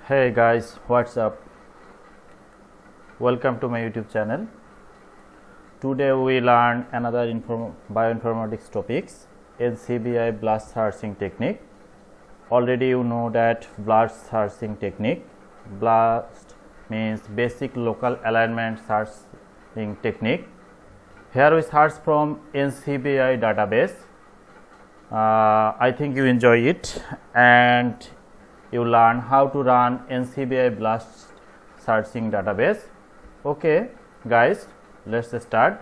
Hey guys, what's up? Welcome to my YouTube channel. Today we learn another bioinformatics topics, NCBI blast searching technique. Already you know that blast searching technique. Blast means basic local alignment searching technique. Here we search from NCBI database. I think you enjoy it and you learn how to run NCBI blast searching database. Okay guys, let's start.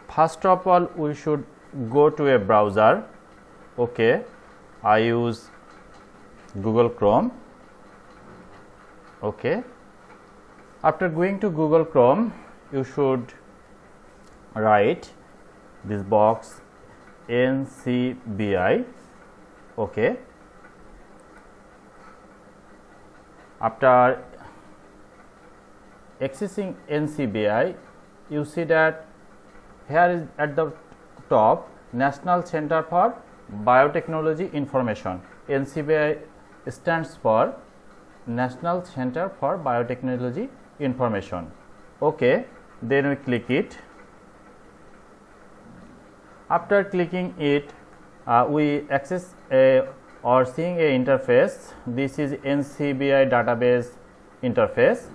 First of all, we should go to a browser. Okay, I use Google Chrome. Okay, after going to Google Chrome, you should write this box NCBI. Okay, after accessing NCBI, you see that here is at the top National Center for Biotechnology Information. NCBI stands for National Center for Biotechnology Information. Okay, then we click it. After clicking it, we access or seeing a interface. This is NCBI database interface.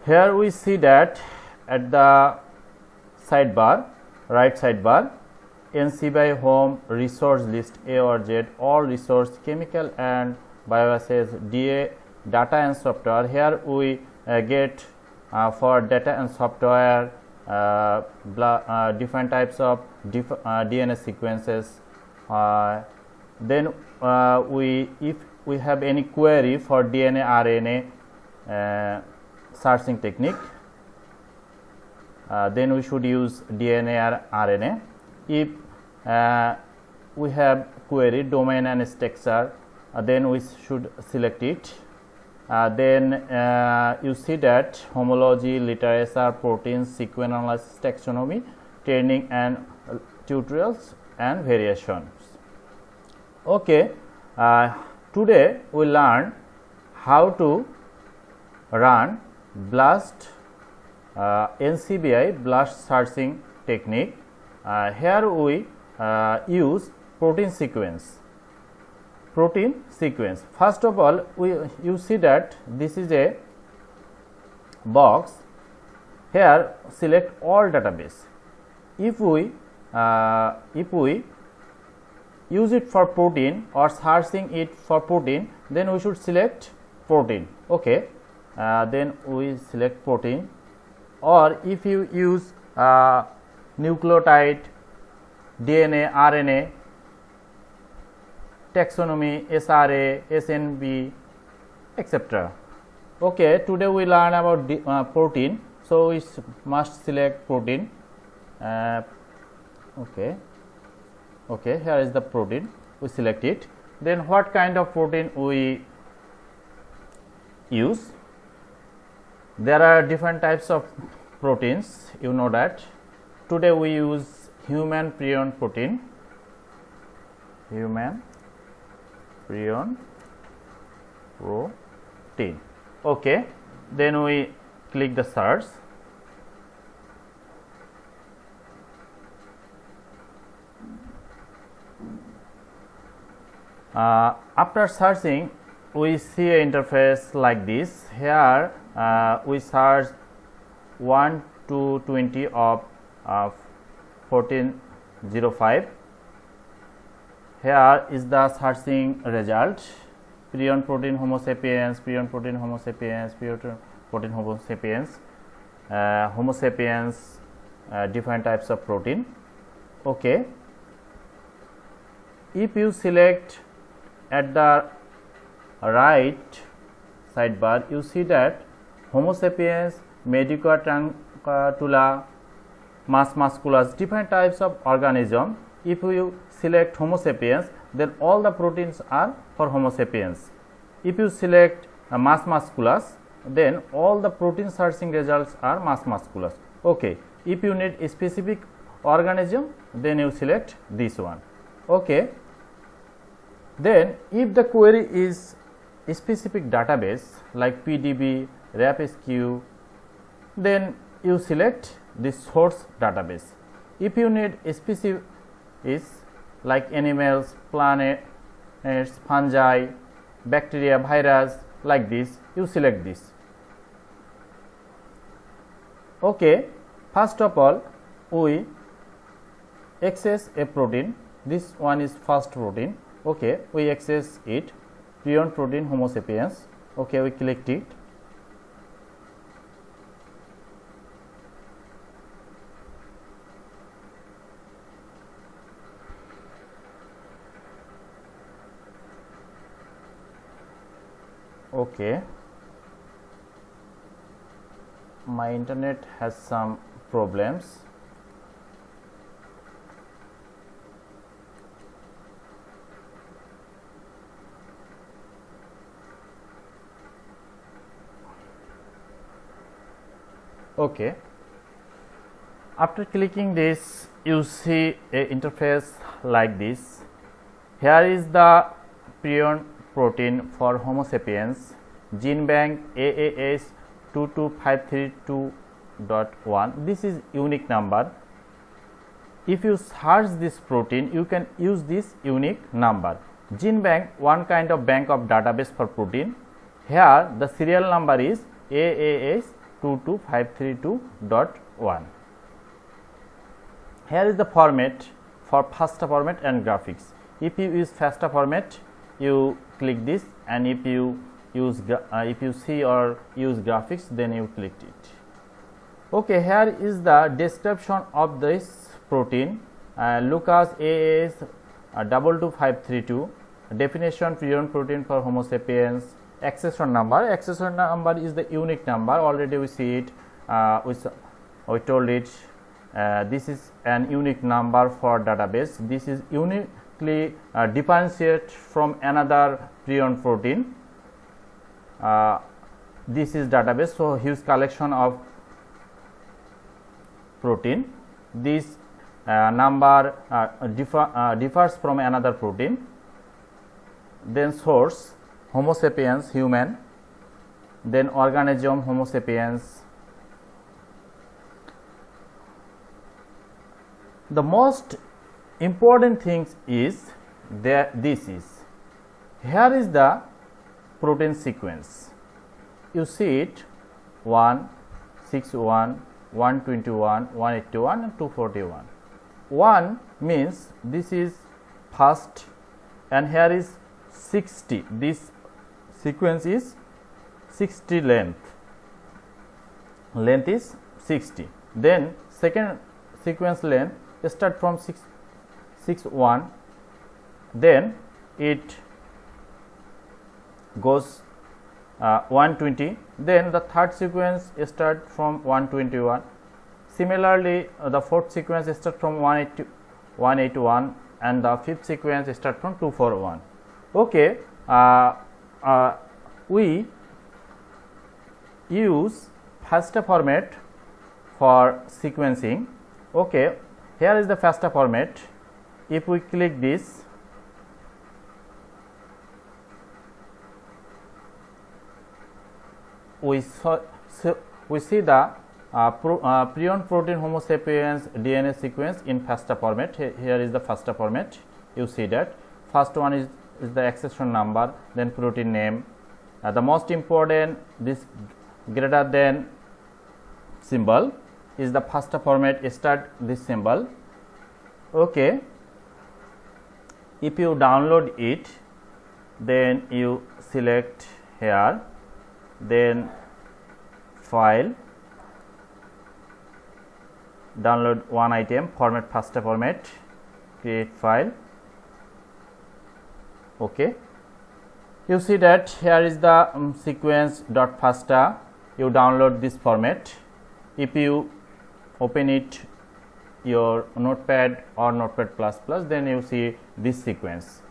Here we see that at the sidebar, right sidebar, NCBI home resource list A or Z, all resource chemical and bioassays, DA data and software. Here we get for data and software different types of DNA sequences. Then if we have any query for DNA RNA searching technique, then we should use DNA or RNA. If we have query domain and structure, then we should select it. Then you see that homology, literature, proteins, sequence analysis, taxonomy, training and tutorials and variations. Okay, today we learn how to run blast NCBI blast searching technique. Here we use protein sequence. First of all, you see that this is a box. Here select all database. If we use it for protein or searching it for protein, then we should select protein. Okay, then we select protein. Or if you use nucleotide, DNA, RNA, taxonomy, SRA, SNP, etc. Okay, today we learn about protein, so we must select protein. Okay, here is the protein. We select it. Then what kind of protein we use? There are different types of proteins, you know that. Today we use human prion protein. Okay, then we click the search. After searching, we see an interface like this. Here we search 1 to 20 of 1405. Here is the searching result: prion protein Homo sapiens, prion protein Homo sapiens, prion protein Homo sapiens, Homo sapiens, different types of protein. Okay, if you select at the right sidebar, you see that Homo sapiens, Medica truncatula, Mass musculus, different types of organism. If you select Homo sapiens, then all the proteins are for Homo sapiens. If you select Mass musculus, then all the protein searching results are Mass musculus. Okay, if you need a specific organism, then you select this one. Okay, then if the query is specific database like PDB, RAPSQ, then you select the source database. If you need specific is like animals, planets, fungi, bacteria, virus, like this, you select this. Okay, first of all, we access a protein. This one is first protein. Okay, we access it, prion protein Homo sapiens. Okay, we click it. Okay, my internet has some problems. Okay, after clicking this, you see a interface like this. Here is the prion protein for Homo sapiens, gene bank AAS 22532.1. This is unique number. If you search this protein, you can use this unique number. Gene bank, one kind of bank of database for protein. Here the serial number is AAS 22532.1. Here is the format for FASTA format and graphics. If you use FASTA format, you click this, and if you use if you see or use graphics, then you click it. Okay, here is the description of this protein. Lucas AAS 22532. Definition: prion protein for Homo sapiens. Accession number. Accession number is the unique number. Already we see it. We told it. This is an unique number for database. This is uniquely differentiate from another prion protein. This is database, so huge collection of protein. This number differs from another protein. Then source Homo sapiens, human. Then organism Homo sapiens. The most important thing is that this is, here is the protein sequence. You see it 161, 121, 181 and 241. 1 means this is first, and here is 60. This sequence is 60 length. Length is 60. Then second sequence length start from 61, then it goes 120, then the third sequence start from 121. Similarly, the fourth sequence start from 181, and the fifth sequence start from 241. Okay, we use FASTA format for sequencing. Okay, here is the FASTA format. If we click this, we see the prion protein Homo sapiens DNA sequence in FASTA format. Here is the FASTA format. You see that first one is the accession number, then protein name. The most important, this greater than symbol is the FASTA format. Start this symbol. Okay, if you download it, then you select here, then file, download one item, format FASTA format, create file. Okay, you see that here is the sequence.fasta. You download this format. If you open it your notepad or notepad++, then you see this sequence.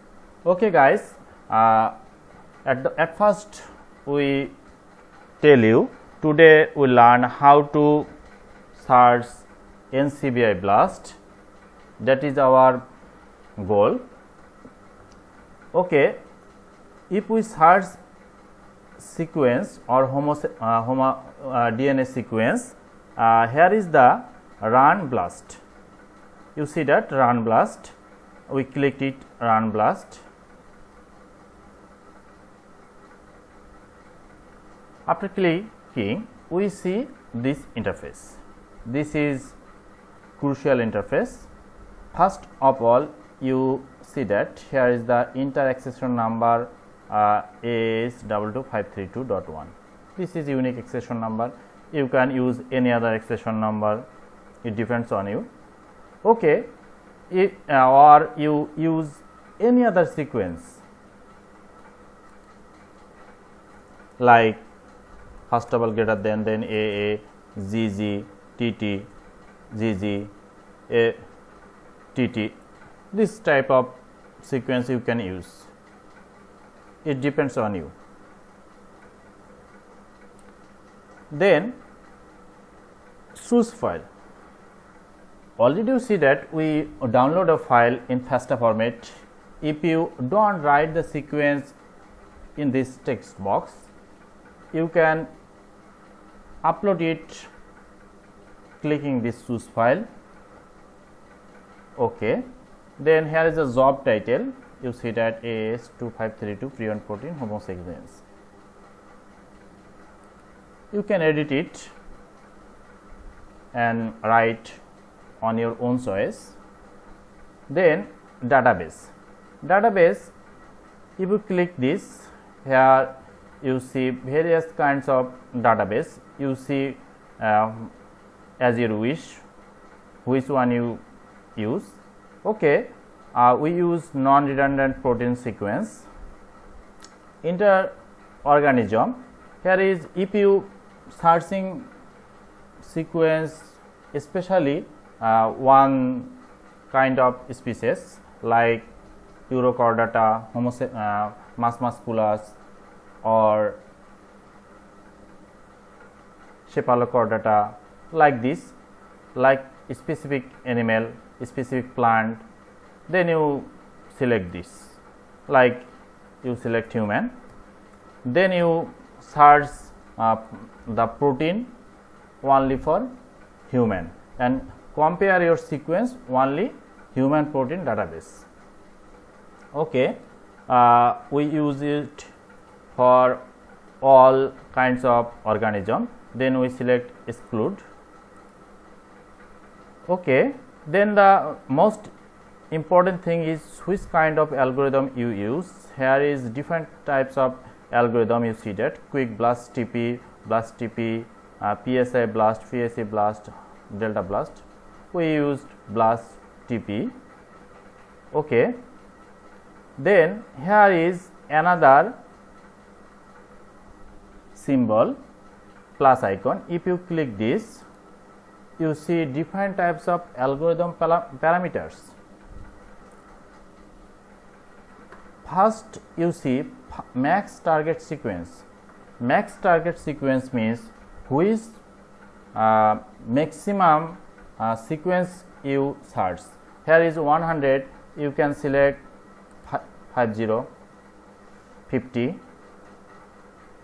Okay guys, at first we tell you, today we learn how to search NCBI BLAST. That is our goal. Okay, if we search sequence or DNA sequence. Here is the run BLAST. You see that run BLAST. We clicked it, run BLAST. After clicking, we see this interface. This is crucial interface. First of all, you see that here is the inter accession number AS22532.1. This is unique accession number. You can use any other accession number, it depends on you. Okay, or you use any other sequence like first of all greater than, then AA, GG, TT, GG, A, TT. This type of sequence you can use. It depends on you. Then source file. Already you see that we download a file in FASTA format. If you don't write the sequence in this text box, you can upload it clicking this source file. Okay. Then here is a job title. You see that AS2532 prion protein homosequence. You can edit it and write on your own choice. Then database. Database, if you click this, here you see various kinds of database. You see as you wish which one you use. Okay, we use non-redundant protein sequence. Interorganism, here is if you searching sequence especially one kind of species like Urochordata, Mus musculus or Cephalochordata, like this, like specific animal, specific plant, then you select this, like you select human, then you search the protein only for human and compare your sequence only human protein database. Okay, we use it for all kinds of organism, then we select exclude. Okay, then the most important thing is which kind of algorithm you use. Here is different types of algorithm. You see that quick BLAST TP, PSI BLAST, PSA BLAST, Delta BLAST. We used BLAST TP. Okay, then here is another symbol plus icon. If you click this, you see different types of algorithm parameters. First you see max target sequence. Max target sequence means which maximum sequence you search. Here is 100, you can select 50, 50.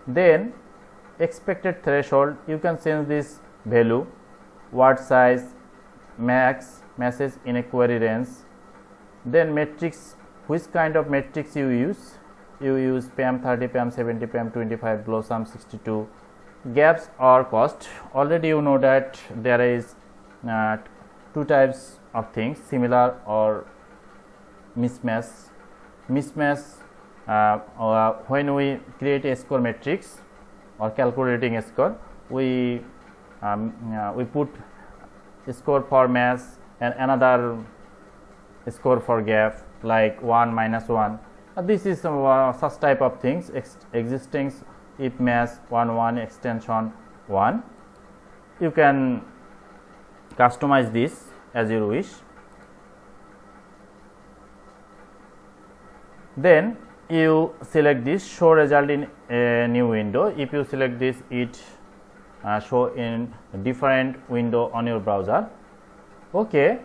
Then expected threshold, you can change this value, word size, max, message in a query range. Then matrix, which kind of matrix you use? You use PAM 30, PAM 70, PAM 25, BLOSUM 62. Gaps or cost, already you know that there is two types of things, similar or mismatch. Mismatch, when we create a score matrix or calculating a score, we put a score for match and another score for gap, like 1 minus 1. This is such type of things existing. If match 1 1 extension 1, you can customize this as you wish. Then you select this show result in a new window. If you select this, it show in different window on your browser. Okay,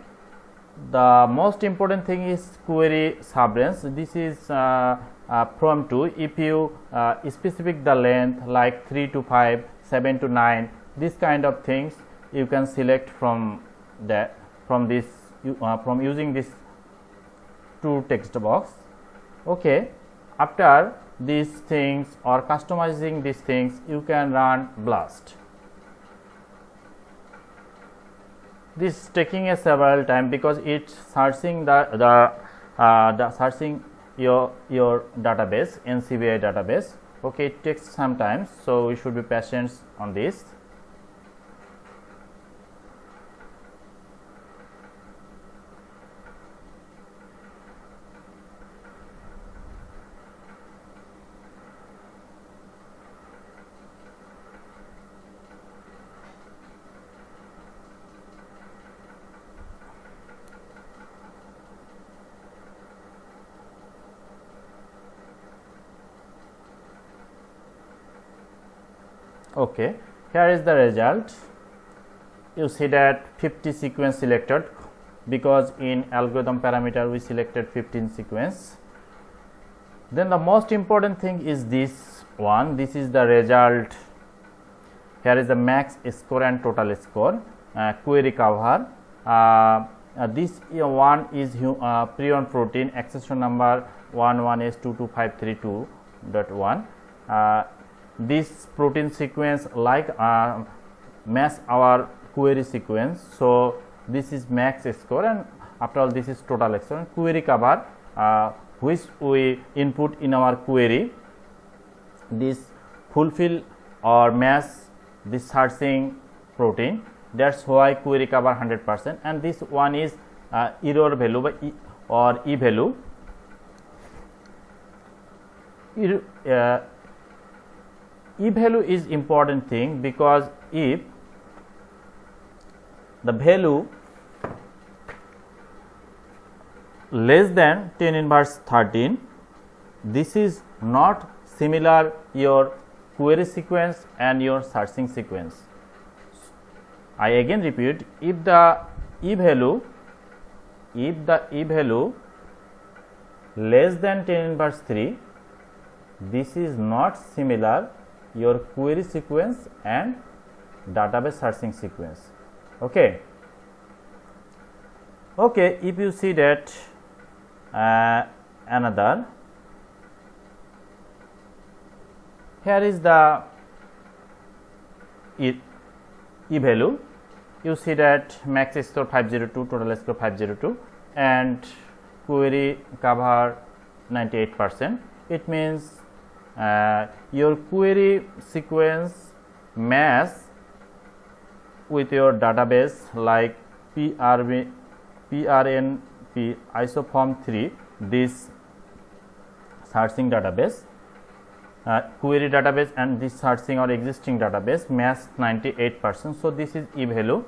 The most important thing is query subrange. This is from 2. If you specific the length like 3 to 5, 7 to 9, this kind of things you can select from this from using this to text box. Okay, after these things or customizing these things, you can run BLAST. This is taking a several time because it's searching the searching your database, NCBI database. Okay, it takes some time, so we should be patient on this. Okay, here is the result. You see that 50 sequence selected because in algorithm parameter we selected 15 sequence. Then the most important thing is this one. This is the result. Here is the max score and total score. Query cover. This one is prion protein accession number 11S22532.1. This protein sequence like match our query sequence. So this is max score, and after all this is total score. Query cover which we input in our query, this fulfill or match this searching protein. That's why query cover 100%. And this one is error value by or e value. E value is important thing because if the value less than 10 inverse 13, this is not similar your query sequence and your searching sequence. I again repeat, if the e value less than 10 inverse 3, this is not similar your query sequence and database searching sequence. Okay. Okay, if you see that another, here is the e value. You see that max score 502, total score 502, and query cover 98%. It means your query sequence match with your database like PRNP isoform 3, this searching database, query database and this searching or existing database match 98%. So this is e value.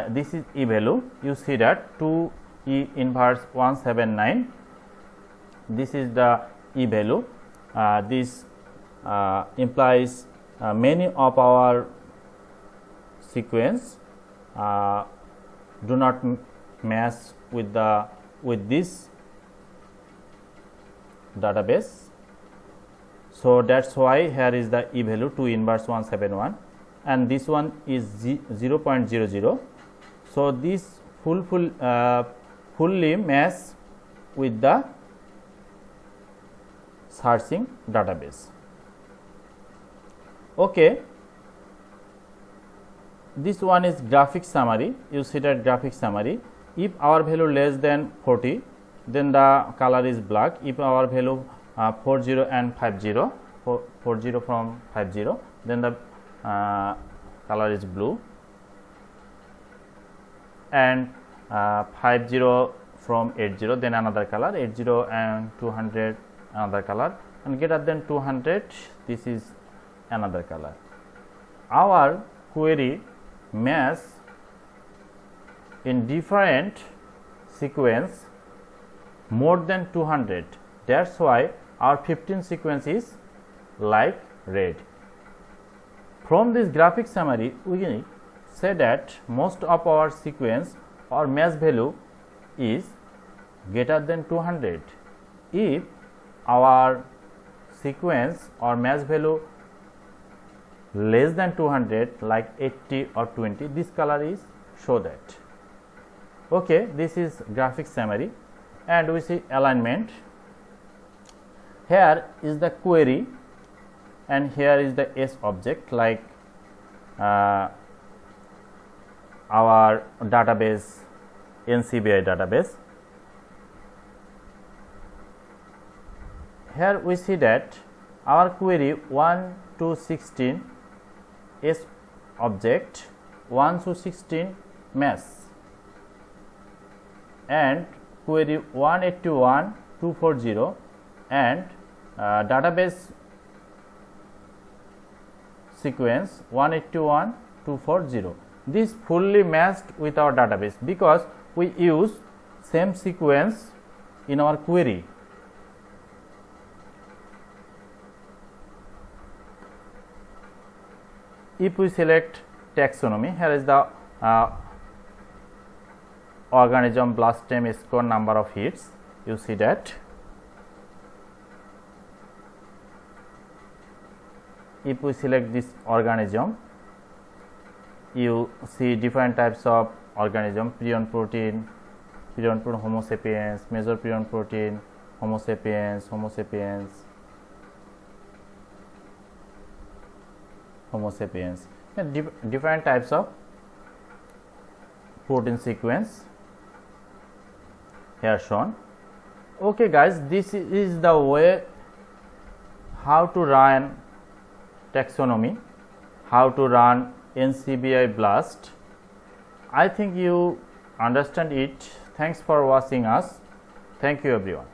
This is e value. You see that 2 e inverse 179. This is the e value. This implies many of our sequence do not match with this database. So that's why here is the e value 2 inverse 171, and this one is 0.00. So this fully match with the searching database. Okay, this one is graphic summary. You see that graphic summary. If our value less than 40, then the color is black. If our value 40 and 50, 40 from 50, then the color is blue, and 50 from 80, then another color, 80 and 200 another color, and greater than 200, this is another color. Our query match in different sequence more than 200. That's why our 15 sequence is like red. From this graphic summary, we say that most of our sequence or match value is greater than 200. If our sequence or match value less than 200 like 80 or 20, this color is show that. Okay, this is graphic summary, and we see alignment. Here is the query and here is the S object, like our database, NCBI database. Here we see that our query 1 to 16 S object, 1 to 16 mass, and query 181 240 and database sequence 181 240. This fully matched with our database because we use same sequence in our query. If we select taxonomy, here is the organism blast time score, number of hits. You see that. If we select this organism, you see different types of organism: prion protein, Homo sapiens, major prion protein, Homo sapiens, and different types of protein sequence here shown. Okay guys, this is the way how to run taxonomy, how to run NCBI BLAST. I think you understand it. Thanks for watching us. Thank you everyone.